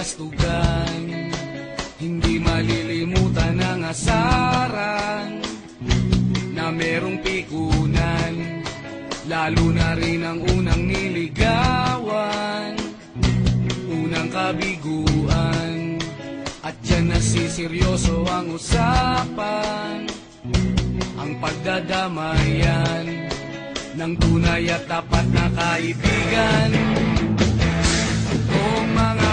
kastugan. Hindi malilimutan ang asaran na merong pikunan, lalo na rin ang unang niligawan, unang kabiguan. At dyan nasiseryoso ang usapan, ang pagdadamayan ng tunay at tapat na kaibigan. Kung mga